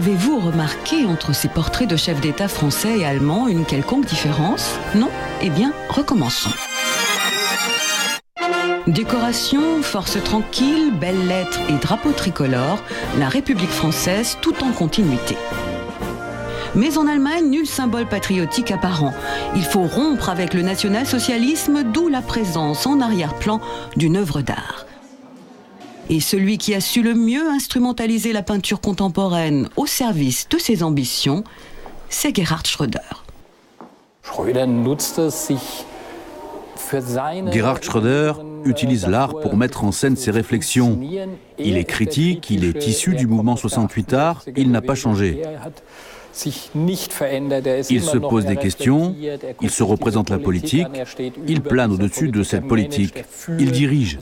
Avez-vous remarqué entre ces portraits de chefs d'État français et allemands une quelconque différence? Non? Eh bien, recommençons. Décoration, force tranquille, belles lettres et drapeau tricolore, la République française tout en continuité. Mais en Allemagne, nul symbole patriotique apparent. Il faut rompre avec le national-socialisme, d'où la présence en arrière-plan d'une œuvre d'art. Et celui qui a su le mieux instrumentaliser la peinture contemporaine au service de ses ambitions, c'est Gerhard Schröder. Gerhard Schröder utilise l'art pour mettre en scène ses réflexions. Il est critique, il est issu du mouvement 68 Art, il n'a pas changé. Il se pose des questions, il se représente la politique, il plane au-dessus de cette politique, il dirige.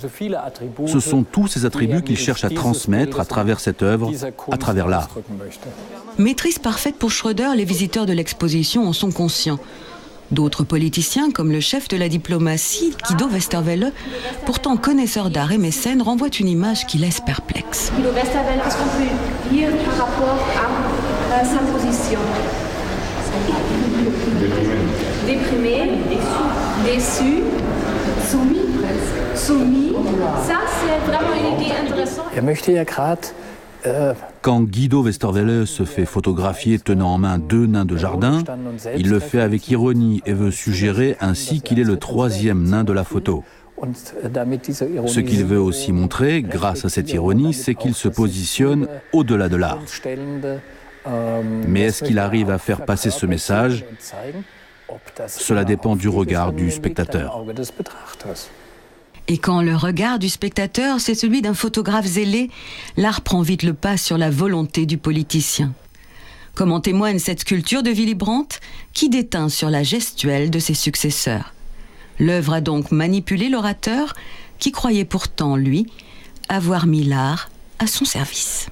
Ce sont tous ces attributs qu'il cherche à transmettre à travers cette œuvre, à travers l'art. Maîtrise parfaite pour Schröder, les visiteurs de l'exposition en sont conscients. D'autres politiciens, comme le chef de la diplomatie, Guido Westerwelle, pourtant connaisseur d'art et mécène, renvoient une image qui laisse perplexe. Guido Westerwelle, qu'est-ce qu'on peut dire par rapport à sa position? Déprimé, déçu, soumis. Ça, c'est vraiment une idée intéressante. Quand Guido Westerwelle se fait photographier tenant en main 2 nains de jardin, il le fait avec ironie et veut suggérer ainsi qu'il est le 3e nain de la photo. Ce qu'il veut aussi montrer, grâce à cette ironie, c'est qu'il se positionne au-delà de l'art. Mais est-ce qu'il arrive à faire passer ce message? Cela dépend du regard du spectateur. Et quand le regard du spectateur, c'est celui d'un photographe zélé, l'art prend vite le pas sur la volonté du politicien. Comme en témoigne cette sculpture de Willy Brandt, qui déteint sur la gestuelle de ses successeurs. L'œuvre a donc manipulé l'orateur, qui croyait pourtant, lui, avoir mis l'art à son service.